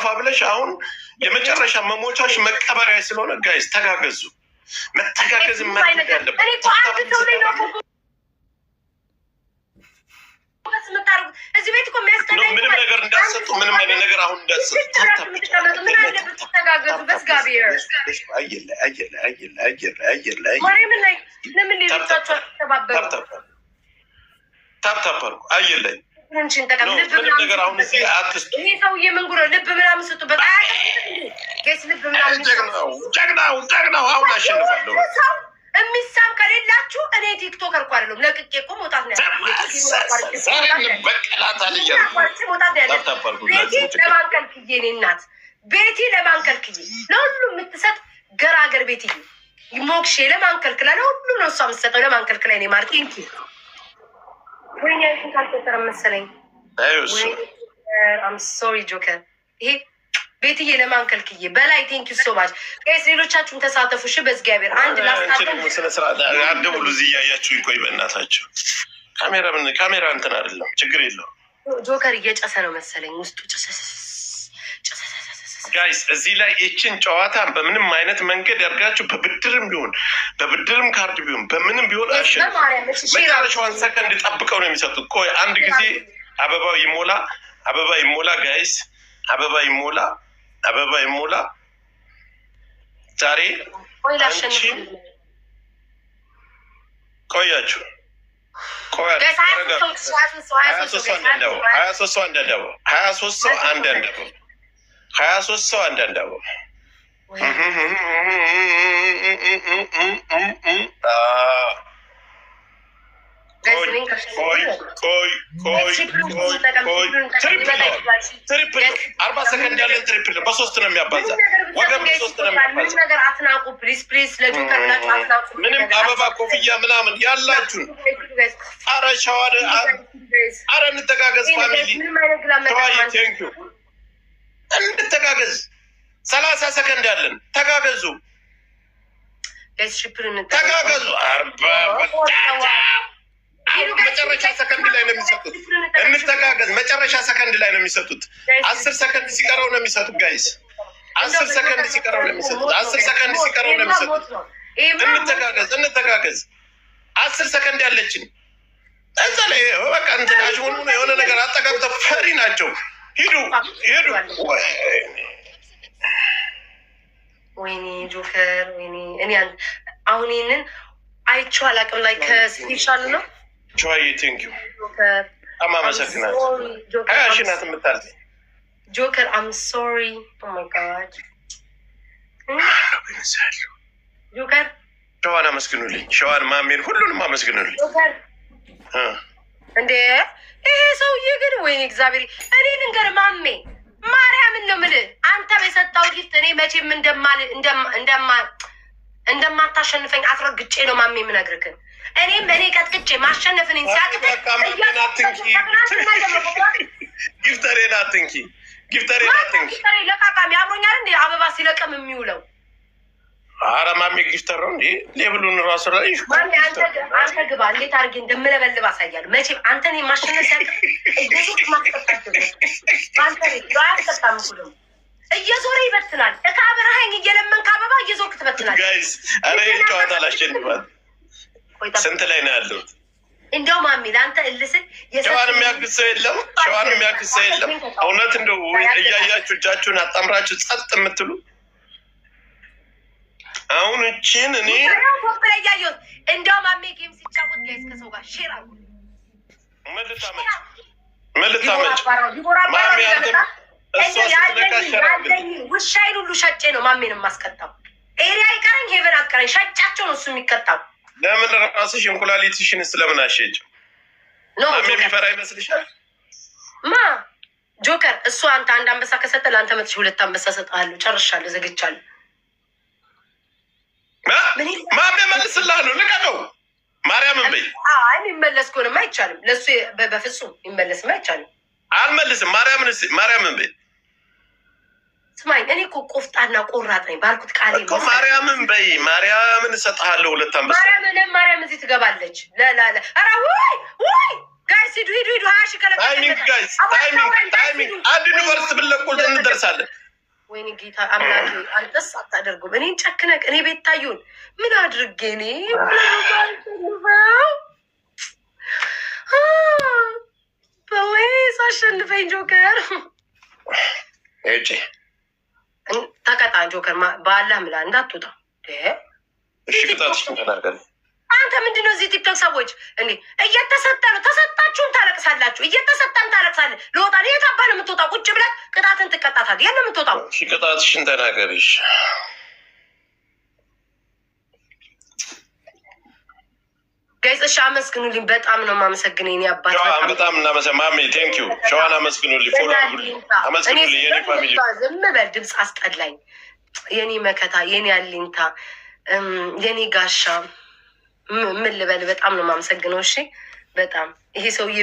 ጠፋ ብለሽ አሁን የመጨረሻ መሞቻሽ መቀበሪያ ስለሆነ ጋይስ ተጋገዙ። መተጋገዝ ማለት ያለበት እዚህ ቤት እኮ የሚያስጠላኝ ምንም ነገር እንዳሰጡ ምንም አይነት ነገር አሁን እንዳሰጡ ተጋገዙ። በእግዚአብሔር ለምን ሌሎቻቸው አትተባበሩ? ታፕታፕ አድርጉ። አየር ላይ ምንም ነገር አሁን እዚህ አትስጡ። ይሄ ሰውዬ ምን ጉረ ልብ ምናምን ስጡበት። ጌስ ልብ ምናምን ጀግናው አሁን አሸንፋለሁ። የሚሳም ከሌላችሁ እኔ ቲክቶከር እኮ አይደለም ለቅቄ እኮ መውጣት ነው ያለው። ቤቲ ለማንከልክዬ እኔ እናት ቤቲ ለማንከልክዬ ለሁሉም የምትሰጥ ገራገር ቤትዬ ሞክሼ ለማንከልክላ ለሁሉም ነው እሷ የምትሰጠው ለማንከልክላ እኔ ማርቲንኪ ወይኔ አይን ካልተጠረ መሰለኝ። አም ሶሪ ጆከር ይሄ ቤትዬ ለማንከልክዬ በላይ ቴንክ ዩ ሶ ማች ጋይስ። ሌሎቻችሁም ተሳተፉ እሺ። በእግዚአብሔር አንድ ላስታውቅ ስለ ስርዓት አደውሉ። እዚህ እያያችሁ ይቆይ በእናታችሁ። ካሜራ እንትን አይደለም ችግር የለውም። ጆከር እየጨሰ ነው መሰለኝ ውስጡ ጨሰ ጋይስ። እዚህ ላይ ይችን ጨዋታ በምንም አይነት መንገድ ያርጋችሁ በብድርም ቢሆን በብድርም ካርድ ቢሆን በምንም ቢሆን መጨረሻዋን ሰከንድ ጠብቀው ነው የሚሰጡት። ቆይ አንድ ጊዜ አበባው ይሞላ ጋይስ፣ አበባ ይሞላ ዛሬ አንቺ ቆያችሁ 23 ሰው አንዳንድ ትሪፕል 40 ሰከንድ ያለን ትሪፕል በ3 ነው የሚያባዛ። ወገብ በ3 ነው የሚያባዛ። ነገር አትናቁ ፕሊዝ ለጆከር ናችሁ አትናቁ። ምንም አበባ ኮፍያ ምናምን ያላችሁን አረ ሸዋደ አረ እንተጋገዝ ፋሚሊ ተዋይ ቴንክ ዩ እንተጋገዝ። 30 ሰከንድ ያለን ተጋገዙ ተጋገዙ። መጨረሻ ሰከንድ ላይ ነው የሚሰጡት። እንተጋገዝ። መጨረሻ ሰከንድ ላይ ነው የሚሰጡት። 10 ሰከንድ ሲቀረው ነው የሚሰጡት ጋይስ። 10 ሰከንድ ሲቀረው ነው የሚሰጡት። 10 ሰከንድ ሲቀረው ነው የሚሰጡት። እንተጋገዝ። 10 ሰከንድ ያለችን እዛ ላይ በቃ እንትን አሽሙን የሆነ ነገር አጠቃቅተው ፈሪ ናቸው። ሂዱ ወይኔ ጆከር ወይኔ። እኔ አሁን ይህንን አይቼው አላውቅም። ላይ ከስፔሻል ነው ጆይ ቴንክ ዩ አመሰግናለሁ። ሽናት የምታል ጆከር አም ሶሪ ኦ ማይ ጋድ ጆከር ሸዋን አመስግኑልኝ። ሸዋን ማሜን ሁሉንም አመስግኑልኝ። እንዴ ይሄ ሰውዬ ግን ወይኔ እግዚአብሔር። እኔ ልንገር ማሜ ማርያምን ነው የምልህ አንተ በሰጣው ጊፍት እኔ መቼም እንደማታሸንፈኝ አስረግጬ ነው ማሜ የምነግርህ። እኔም እኔ ቀጥቅጬ ማሸነፍን ሲያቅት ጊፍተሬን አትንኪ ለቃቃሚ አብሮኛል እንዴ አበባ ሲለቀም የሚውለው። ኧረ ማሜ ጊፍተር ነው እንዴ ሌብሉን ራሱ ላይ አንተ ግባ እንዴት አድርጌ እንደምለበልብ አሳያለሁ። መቼም አንተን የማሸነፍ ያስጠጣም እየዞረ ይበትናል። እካብረሃኝ እየለመንክ አበባ እየዞርክ ትበትናል። ጋይስ ኧረ ይህን ጨዋታ ላሸንፋል። ስንት ላይ ነው ያለሁት? እንደው ማሚ ለአንተ እልስል ሸዋን የሚያግዝ ሰው የለም። እውነት እንደው እያያችሁ እጃችሁን አጣምራችሁ ጸጥ የምትሉ አሁን እችን እኔ ቶፕ ላይ እያየሁት እንደው ማሜ ጌም ሲጫወት ጋይስ ከሰው ጋር ሼር አሉ መልታመጭ ማሜ አንተም ውሻዬን ሁሉ ሸጬ ነው ማሜን የማስቀጣው። ኤሪያ ይቀረኝ ሄቨን አትቀረኝ ሸጫቸው ነው እሱ የሚቀጣው። ለምን ራስሽ እንኩላሊትሽን ስለምን አሸጭ? ማሜ የሚፈራ ይመስልሻል? ጆከር እሱ አንተ አንድ አንበሳ ከሰጠ ለአንተ መጥሽ 2 አንበሳ ሰጥሃለሁ። ጨርሻለሁ፣ ዘግቻለሁ። ማሜ መልስልሃለሁ። ልቀቀው ማርያምን በይ። አይ የሚመለስ ከሆነማ አይቻልም። ለእሱ በፍጹም የሚመለስማ አይቻልም። አልመልስም። ማርያምን በይ። ስማኝ እኔ እኮ ቆፍጣና ቆራጥ ነኝ ባልኩት ቃሌ እኮ ማርያምን በይ። ማርያምን እሰጥሃለሁ 2 አንበሳ። ማርያም እዚህ ትገባለች። ኧረ ወይ ጋይስ ሂዱ 20 ሺህ ከለቀቀ ታይሚንግ አንድ ዩኒቨርሲቲ ብንለቁ እንደርሳለን። ወይኔ ጌታ አምላኬ አንተስ አታደርጉም። እኔን ጨክነቅ እኔ ቤታዩን ምን አድርጌ እኔ በወይስ አሸንፈኝ ጆከር እጪ ተቀጣ ጆከር በአላህ ምላ እንዳትወጣ። እሺ ቅጣትሽ ተናገር። አንተ ምንድነው እዚህ ቲክቶክ ሰዎች እንዴ እየተሰጠ ነው ተሰጣችሁም ታለቅሳላችሁ፣ እየተሰጠን ታለቅሳለህ። ለወጣ የት አባ ነው የምትወጣው? ቁጭ ብለህ ቅጣትን ትቀጣታለህ። የት ነው የምትወጣው? እሺ ቅጣትሽን ተናገሪሽ። ጋይስ እሺ አመስግኑልኝ። በጣም ነው የማመሰግነው የኔ አባት። በጣም እናመሰግናለን ማሚ። ቴንክ ዩ ሸዋን አመስግኑልኝ። ፎሎ አድርጉልኝ። አመስግኑልኝ የኔ ፋሚሊ። ዝም በል ድምፅ አስጠላኝ። የኔ መከታ፣ የኔ አለኝታ፣ የኔ ጋሻ ምን ልበል? በጣም ነው የማመሰግነው። እሺ በጣም ይሄ ሰውዬ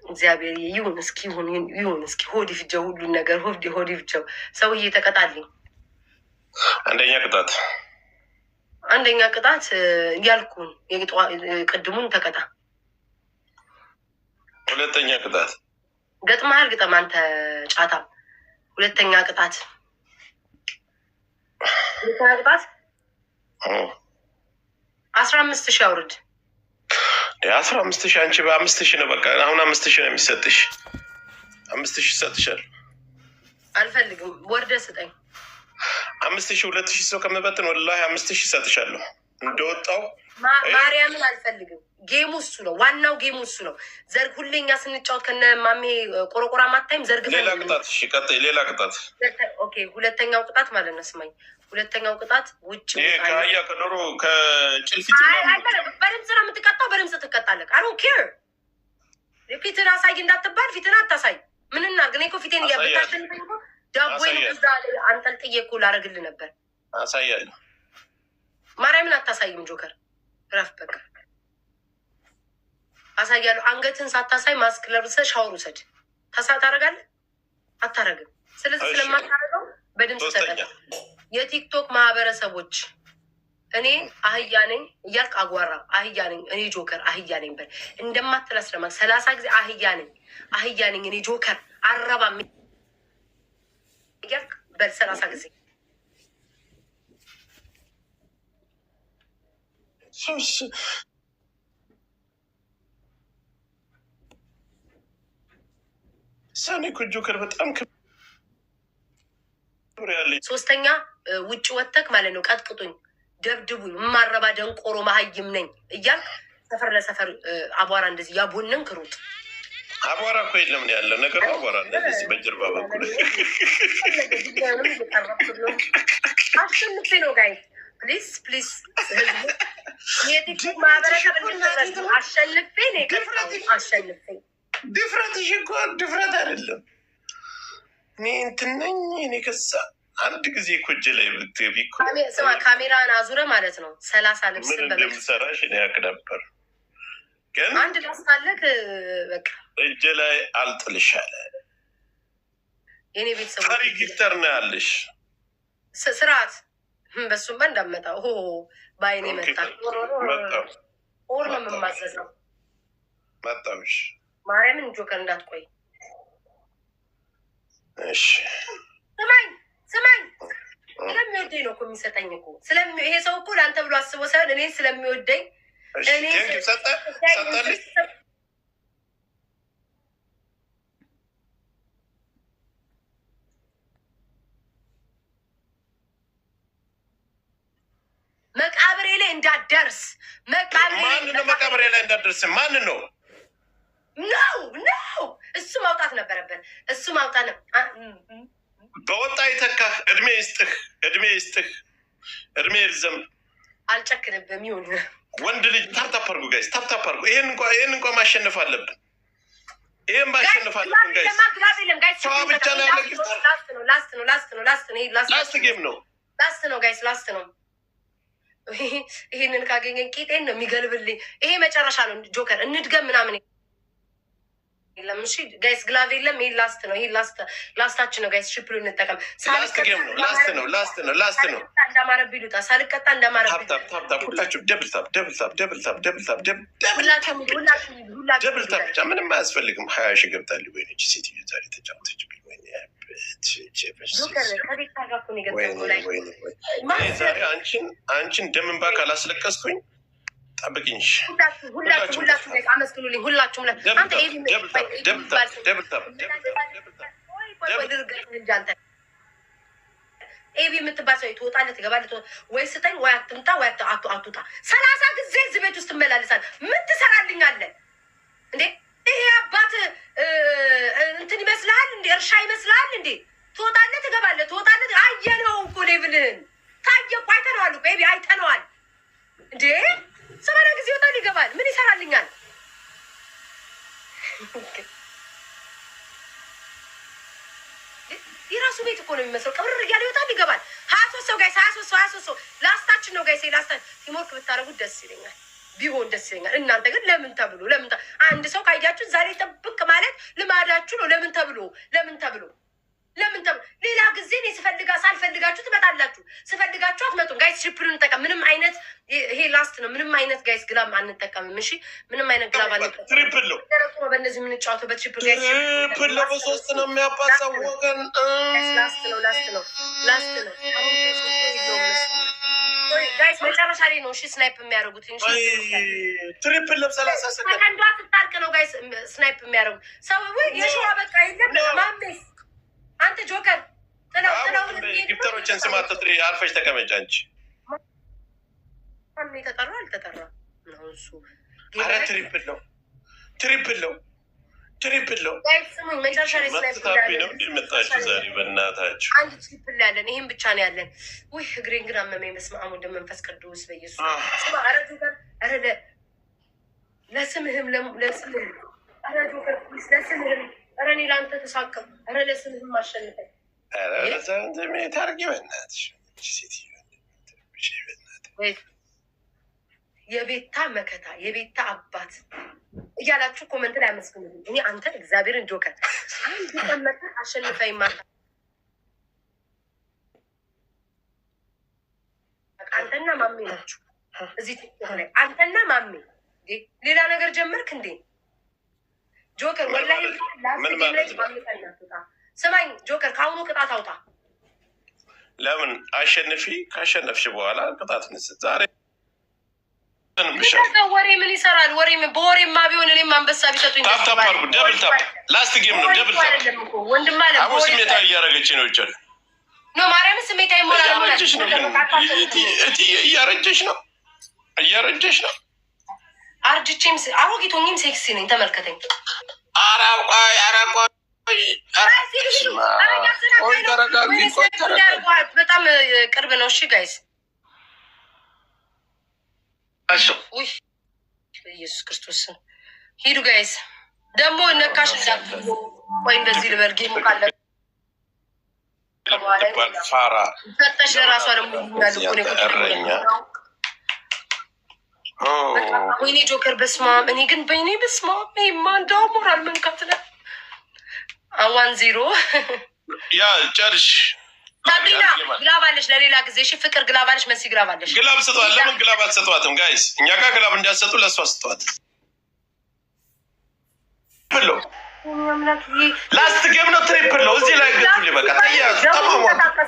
እግዚአብሔር ይሁን እስኪ ይሁን እስኪ ሆድ ይፍጀው ሁሉን ነገር ሆድ ይፍጀው። ሰውዬ ተቀጣልኝ። አንደኛ ቅጣት ያልኩን ቅድሙን ተቀጣ። ሁለተኛ ቅጣት ገጥመሃል ግጠም አንተ ጫታ። ሁለተኛ ቅጣት 15,000 አውርድ። 15,000 አንቺ በ5,000 ነው። በቃ አሁን 5,000 ነው የሚሰጥሽ። 5,000 ይሰጥሻል። አልፈልግም ወርደ ስጠኝ። 5,000 2,000 ሰው ከምበትን ወላሂ 5,000 ይሰጥሻለሁ። እንደወጣው ማርያምን አልፈልግም። ጌሙ እሱ ነው፣ ዋናው ጌሙ እሱ ነው። ዘርግ ሁሌኛ ስንጫወት ከነ ማሜ ቆረቆራ ማታይም ዘርግ። ሌላ ቅጣት እሺ፣ ቀጥይ። ሌላ ቅጣት ኦኬ። ሁለተኛው ቅጣት ማለት ነው ስማኝ። ሁለተኛው ቅጣት ውጭ ከአያ ከዶሮ ከጭልፊት በድምፅ ነው የምትቀጣው። በድምፅ ትቀጣለህ። አይ ዶንት ኬር። ፊትን አሳይ እንዳትባል ፊትን አታሳይ። ምን እናድርግ? እኔ እኮ ፊቴን እያበታሸንፈኝ እኮ ዳቦዬን እዛ አንጠልጥዬ እኮ ላደርግልህ ነበር። አሳያለሁ። ማርያምን አታሳይም ጆከር፣ ረፍ በቃ አሳያለሁ። አንገትን ሳታሳይ ማስክ ለብሰህ ሻወር ውሰድ። ታደርጋለህ? አታረግም። ስለዚህ ስለማታረገው በድምፅ ተቀጣ። የቲክቶክ ማህበረሰቦች እኔ አህያ ነኝ እያልክ አጓራ። አህያ ነኝ እኔ ጆከር አህያ ነኝ በል። እንደማትለስለማ 30 ጊዜ አህያ ነኝ እኔ ጆከር አረባም እያልክ በል 30 ጊዜ። ሳኔ እኮ ጆከር በጣም ሶስተኛ ውጭ ወተክ ማለት ነው። ቀጥቅጡኝ፣ ደብድቡኝ፣ የማረባ ደንቆሮ መሀይም ነኝ እያልክ ሰፈር ለሰፈር አቧራ እንደዚህ ያቦንን ክሩጥ። አቧራ እኮ የለም ያለ ነገር አቧራ እንደዚህ በጀርባ በኩል አሸንፌ ነው ጋይ ፕሊዝ ፕሊዝ። የቲክቶክ ማህበረሰብ አሸንፌ ነው አሸንፌ። ድፍረትሽ እኮ ድፍረት አይደለም። እኔ እንትን ነኝ እኔ ከዛ አንድ ጊዜ እኮ እጄ ላይ ብትገቢ እኮ ስማ፣ ካሜራን አዙረ ማለት ነው 30 ልብስ ምን እንደምሰራሽ እኔ ያውቅ ነበር። ግን አንድ ላስታለክ በቃ እጄ ላይ አልጥልሻለ። የኔ ቤተሰቦች ፈሪ ጊፍተር ነው ያለሽ ስርዓት። በሱም እንዳመጣ በአይኔ መጣ ኦር ነው የምማዘዘው። መጣሽ ማርያምን ጆከር እንዳትቆይ። እሺ ስማኝ ስለሚወደኝ ነው እኮ የሚሰጠኝ እኮ ይሄ ሰው እኮ ለአንተ ብሎ አስቦ ሳይሆን እኔ ስለሚወደኝ መቃብሬ ላይ እንዳትደርስ። መቃብሬ ላይ እንዳትደርስ ማን ነው? ነው እሱ ማውጣት ነበረበት። እሱ ማውጣት በወጣ ይተካህ። እድሜ ይስጥህ። እድሜ ይርዘም። አልጨክንብም። ይሁን ወንድ ልጅ ታፕታፕ አድርጉ ጋይስ፣ ታፕታፕ አድርጉ። ይሄን እንኳን ማሸነፍ አለብን። ይሄን ማሸነፍ አለብን ጋይስ። ሰዋ ብቻ ነው ያለ ጊፍተር። ላስት ጌም ነው። ላስት ነው ጋይስ፣ ላስት ነው። ይሄንን ካገኘን ቂጤን ነው የሚገልብልኝ። ይሄ መጨረሻ ነው ጆከር። እንድገም ምናምን የለም። እሺ ጋይስ ግላቭ የለም። ይሄ ላስት ነው። ይሄ ላስታችን ነው ጋይስ። ሽፕሩ እንጠቀም። ላስት ነው። እንዳማረብ ይሉታ ሳልቀጣ እንዳማረብ ሁላችሁ ደብል ታፕ ብቻ ምንም አያስፈልግም። 20 ሺህ ገብታል። ወይኔች ሴትዮ ዛሬ ተጫወተች። አንቺን ደምን ባክ አላስለቀስኩኝ። ጠብቅኝ። ሁላችሁ አመስግኑልኝ። ሁላችሁም ኤቢ የምትባል ሰው ትወጣለህ፣ ትገባለህ። ወይ ስጠኝ ወይ አትምጣ ወይ አትውጣ። 30 ጊዜ እዚህ ቤት ውስጥ ትመላለሳለህ። ምን ትሰራልኛለህ እንዴ? ይሄ አባት እንትን ይመስልሃል እንዴ? እርሻ ይመስልሃል እንዴ? ትወጣለህ፣ ትገባለህ፣ ትወጣለህ። አየነው እኮ ሌብልህን ታየ እኮ አይተነዋል እኮ ኤቢ አይተነዋል እንዴ? 80 ጊዜ ይወጣል ይገባል። ምን ይሰራልኛል? የራሱ ቤት እኮ ነው የሚመስለው። ቀብር እያለ ይወጣል ይገባል። 23 ሰው ጋይስ 23 ሰው ላስታችን ነው ጋይስ። ላስታችን ሲሞክ ብታረጉት ደስ ይለኛል፣ ቢሆን ደስ ይለኛል። እናንተ ግን ለምን ተብሎ አንድ ሰው ካያችሁ ዛሬ ጠብቅ ማለት ልማዳችሁ ነው። ለምን ተብሎ ሌላ ጊዜ እኔ ሳልፈልጋችሁ ትመጣላችሁ፣ ስፈልጋችሁ አትመጡም ጋይስ። ሽፕሩን እንጠቀም። ምንም አይነት ይሄ ላስት ነው። ምንም አይነት ጋይስ ግላብ አንጠቀምም። እሺ ምንም አይነት ግላብ አንጠቀምም። ትሪፕል ነው በእነዚህ የምንጫወተበት ሽፕሩ ጋይስ። ትሪፕል ነው። በ3 ነው የሚያባዛው ወገን። ላስት ነው። ጋይስ መጨረሻ ላይ ነው እሺ ስናይፕ የሚያደርጉት። ትሪፕል ነው። 30 ሰከንድ አንዷ ስታልቅ ነው ጋይስ ስናይፕ የሚያደርጉት። ሰው የሸዋ በቃ የለም ማሜስ አንተ ጆከር ጥለው ጊፍተሮችን ስማ። ትጥሪ አርፈሽ ተቀመጭ አንቺ። ማሜ ተጠራ አልተጠራ ነው እሱ። ኧረ ትሪፕል ነው። ጋይስ ስሙኝ፣ መጨረሻ ላይ ስናይፕ ነው የመጣችሁ ዛሬ በእናታችሁ። አንድ ትሪፕል ያለን ይሄን ብቻ ነው ያለን። ውይ እግሬን ግን አመመኝ። በስመ አብ ወወልድ ወመንፈስ ቅዱስ በኢየሱስ ስማ። ኧረ ጆከር ለስምህም ኧረ ጆከር ለስምህም ኧረ እኔ ለአንተ ተሳቀም። ኧረ ለስምህም አሸንፈኝ። ታርጊ በእናትሽ የቤታ መከታ የቤታ አባት እያላችሁ ኮመንት ላይ አመስግኑልኝ። እኔ አንተ እግዚአብሔርን ጆከር አንድ ቀመጠ አሸንፈኝ ማታ አንተና ማሜ ናችሁ እዚህ ቲክቶክ ላይ አንተና ማሜ። ሌላ ነገር ጀመርክ እንዴ ጆከር? ወላሂ ስማኝ ጆከር፣ ከአሁኑ ቅጣት አውጣ። ለምን ካሸነፍሽ በኋላ ቅጣት ንስት ዛሬ ወሬ ምን ይሰራል? በወሬማ ቢሆን እኔም አንበሳ ቢሰጡኝ። ታፕ አድርጉ። ደብል ታፕ ላስት ጌም ነው። ደብል ታፕ ወንድማ አሁን ስሜታ እያረገች ነው ይችላል ነው ማርያም ስሜታ ይሞላል። እያረጀሽ ነው። አርጅቼም አሮጊቶኝም ሴክሲ ነኝ። ተመልከተኝ። በጣም ቅርብ ነው። እሺ ጋይስ ኢየሱስ ክርስቶስ ሂዱ ጋይስ። ደግሞ ነካሽ እንዳትሉ። ቆይ እንደዚህ ልበል። ጌሙ ካለ ፋራ ሰጠሽ ለራሷ ደግሞ ወይኔ ጆከር በስማ እኔ ግን በይኔ በስማ ይማ እንደው ሞራል መንካት ነ 1-0 ያ ጨርሽ። ሳብሪና ግላባለሽ ለሌላ ጊዜ እሺ። ፍቅር ግላባለሽ፣ መሲ ግላባለሽ። ግላብ ስጧት። ለምን ግላብ አትሰጧትም ጋይስ? እኛ ጋር ግላብ እንዲያሰጡ ለእሷ ስጧት። ብሎ ላስት ጌም ነው። ትሪፕል ነው። እዚህ ላይ ገቱ በቃ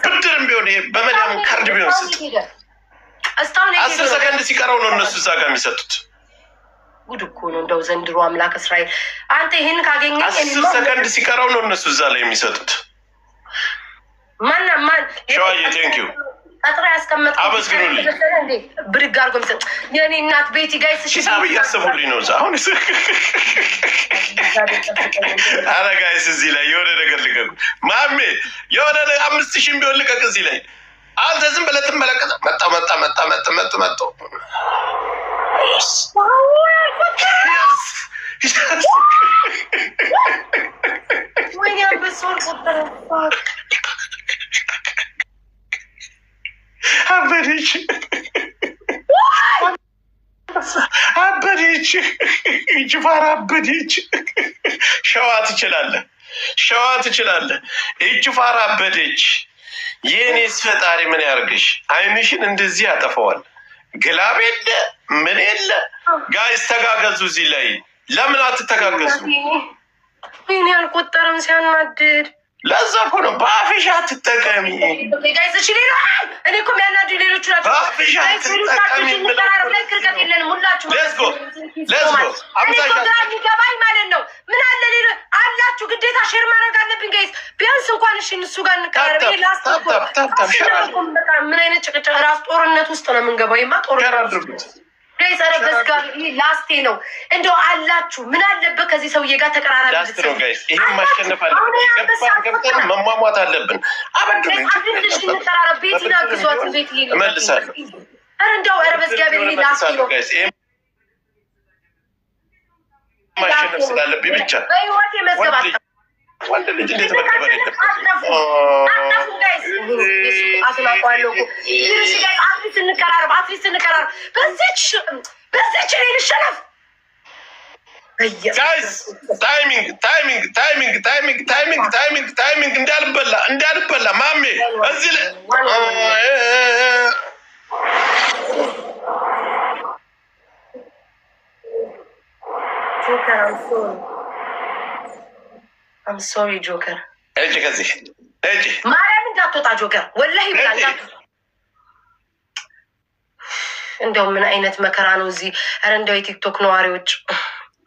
ብድርም ቢሆን በመዳም ካርድ ቢሆን ስጥ። 10 ሰከንድ ሲቀረው ነው እነሱ እዛ ጋር የሚሰጡት። ጉድ እኮ ነው እንደው ዘንድሮ አምላክ እስራኤል። አንተ ይሄን ካገኘ 10 ሰከንድ ሲቀረው ነው እነሱ እዛ ላይ የሚሰጡት። ማን ሸዋዬ ቴንክ ዩ አጥራ ያስቀመጥ አመስግኑልኝ። ብድግ አድርጎ የሚሰጥ የኔ እናት ቤቲ ጋይስ ሂሳብ እያሰቡልኝ ነው እዛ አሁን። አረ ጋይስ እዚህ ላይ የሆነ ነገር ልቀቁ። ማሜ የሆነ 5000 ቢሆን ልቀቅ እዚህ ላይ። አንተ ዝም ብለህ ትመለከተ። መጣ ወይኔ አንበሳውን ቆጠረፋ አበደች። አበደች ጅፋር አበደች። ሸዋ ትችላለህ፣ ሸዋ ትችላለህ። ጅፋር አበደች። የኔስ ፈጣሪ ምን ያርግሽ? አይንሽን እንደዚህ ያጠፈዋል። ግላብ የለ ምን የለ። ጋይስ ተጋገዙ። እዚህ ላይ ለምን አትተጋገዙ? ይህን ያልቆጠረም ሲያናድድ ለዛ እኮ ነው በአፍሽ አትጠቀሚ። ጋይስ እሺ፣ ሌላ እኔ እኮ የሚያናዱ ሌሎቹ ናቸው። በአፍሽ አትጠቀሚ። ተራረብ ላይ ክርቀት የለንም ሁላችሁ። ሌትስ ጎ የሚገባኝ ማለት ነው። ምን አለ ሌሎ አላችሁ፣ ግዴታ ሼር ማድረግ አለብኝ ጋይስ። ቢያንስ እንኳን እሺ እሱ ጋር እንቀራረብ። ምን አይነት ጭቅጭቅ ራስ ጦርነት ውስጥ ነው የምንገባው? ይማ ጦርነት ጋይሰረ በዝጋር ላስቴ ነው እንደው አላችሁ። ምን አለበት ከዚህ ሰውዬ ጋር ተቀራራቢ ላስት ነው ጋይስ። ይሄን ማሸነፍ አለብን። ገብተን መሟሟት አለብን። አበድሩኝ እንቀራረብ። ቤት ይናግዟት ቤት እመልሳለሁ። ኧረ እንደው ኧረ በዝጋር ላስቴ ነው ጋይስ። ይሄን ማሸነፍ ስላለብኝ ብቻ በህይወት የመዝገባት ወንድ ልጅ እንዴት መከበር የለም። አናፉ ጋይስ አስናቋለሁ እኮ አትሊስት እንቀራረብ፣ አትሊስት እንቀራረብ። በዚች እኔ ልሸነፍ ጋይስ። ታይሚንግ እንዳልበላ ማሜ እዚህ ላይ I'm sorry ጆከር። እጅ ከዚህ እጅ ማርያም እንዳትወጣ ጆከር ወላሂ ብላ እንዳትወጣ። እንደው ምን አይነት መከራ ነው እዚህ። ኧረ እንደው የቲክቶክ ነዋሪዎች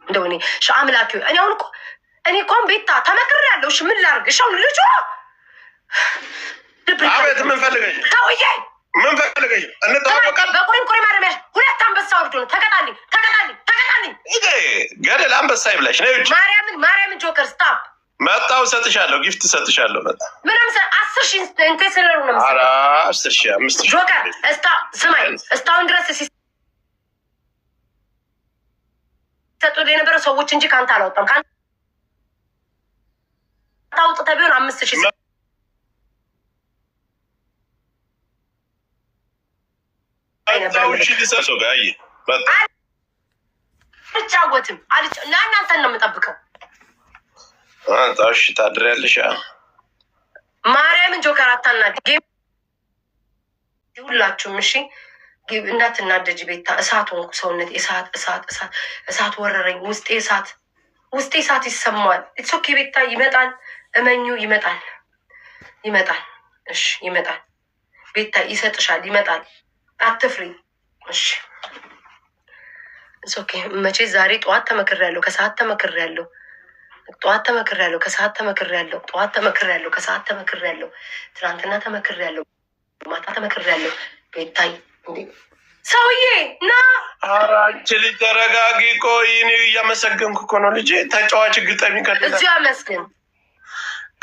እንደው እኔ አምላኪ እኔ አሁን እኮ ቤታ ተመክሬያለሁ። እሺ ምን ላድርግ? እሺ አሁን ልጁ አቤት ምን ፈልገሽ? ተውዬ ምን ፈልገሽ? እንተዋወቃለን። በቆይ ማረሚያ ሁለት አንበሳ ወርዶ ነው። ተቀጣልኝ ገደል አንበሳ ይብላሽ ነው። ማርያምን ጆከር ስታፕ መጣው ሰጥሻለሁ፣ ጊፍት ሰጥሻለሁ። መጣ ምንም 10,000 እንተ ስለሩ ነው። አራ 10,000 5,000 ጆከር ስማኝ፣ እስካሁን ድረስ ሲሰጡ የነበረው ሰዎች እንጂ ካንተ አላወጣም። ካንተ አውጥተህ ቢሆን 5,000 አልጫወትም እና እናንተን ነው የምጠብቀው። እሺ ታድሪያለሽ። ማርያምን ጆከር አታናድ። ሁላችሁም እሺ እንዳትናደጅ። ቤታ እሳት ሆንኩ። ሰውነት እሳት ወረረኝ። ውስጤ እሳት ይሰማዋል። ኢትስ ኦኬ ቤታ ይመጣል። እመኙ ይመጣል። እሺ ይመጣል። ቤታ ይሰጥሻል። ይመጣል። አትፍሪ። እሺ ኢትስ ኦኬ። መቼ ዛሬ ጠዋት ተመክሬያለሁ፣ ከሰዓት ተመክሬያለሁ። ጠዋት ተመክሬያለሁ፣ ከሰዓት ተመክሬያለሁ። ጠዋት ተመክሬያለሁ፣ ከሰዓት ተመክሬያለሁ። ትናንትና ተመክሬያለሁ፣ ማታ ተመክሬያለሁ። ቤታይ እንዴ ሰውዬ ና ኧረ አንቺ ልጅ ተረጋጊ። ቆይ እኔ እያመሰገንኩ እኮ ነው። ልጄ ተጫዋች ግጠሚ እዚሁ አመስግን።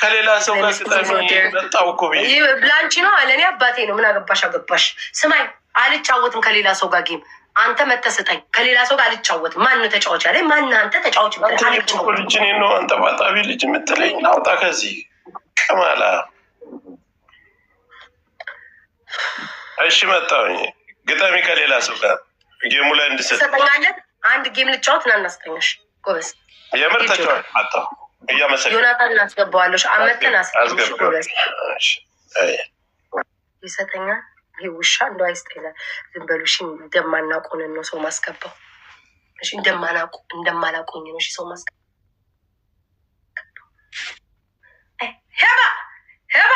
ከሌላ ሰው ጋር ግጠሚ። መጣሁ እኮ ብዬ ብላንቺ ነው አለ። እኔ አባቴ ነው። ምን አገባሽ? ስማኝ፣ አልጫወትም ከሌላ ሰው ጋር ጌም። አንተ መተስጠኝ። ከሌላ ሰው ጋር አልጫወትም። ማን ነው ተጫዋች አለ? ማን አንተ ተጫዋች ልጅ ነው አንተ ባጣቢ ልጅ የምትለኝ? ናውጣ ከዚህ ቅማላ። እሺ መጣሁኝ። ግጠሚ ከሌላ ሰው ጋር ጌሙ ላይ እንድሰጥ ሰጠኛለን። አንድ ጌም ልጫወት ና እናስጠኛሽ። ጎበዝ የምር ተጫዋች መጣሁ። እያመሰገንኩ ዮናታን እናስገባዋለሽ። አመተን አስገባሽ። ጎበዝ ይሰጠኛል። ይሄ ውሻ እንደው አይስጠኛል። ዝም በሉ እሺ። እንደማናውቁንን ነው ሰው ማስገባው። እሺ እንደማላውቁኝ ነው እሺ ሰው ማስገባው። ሄባ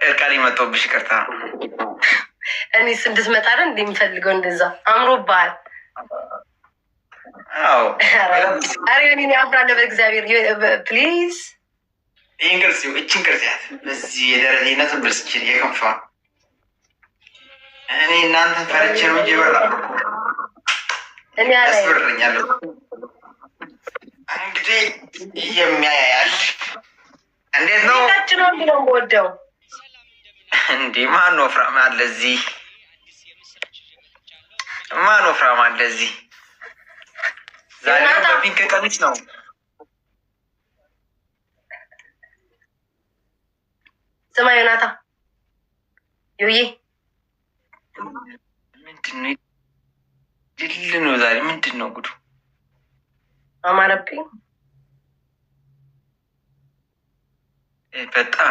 እርቃሌ መጥቶብሽ ይቅርታ። እኔስ እንድትመጣ አይደል እንደሚፈልገው እንደዛ አምሮብሃል። አዎ አሬ እኔ አፍራለሁ በእግዚአብሔር ፕሊዝ። ይህን ቅርጽ እችን ቅርጽ ያት በዚህ የደረቴነት ብርስችል የከንፋ እኔ እናንተን ፈርቼ ነው እንጂ ይበራሉ እኔ ያስብርኛለሁ። እንግዲህ የሚያያያል እንዴት ነው ነው የሚለው ወደው እንዲህ ማን ወፍራም አለ እዚህ? ማን ወፍራም አለ እዚህ? ዛሬ በፒንክ ቀሚስ ነው። ስማ ዮናታ ዮዬ ነው ድል ነው ዛሬ ምንድን ነው ጉዱ? አማረብኝ በጣም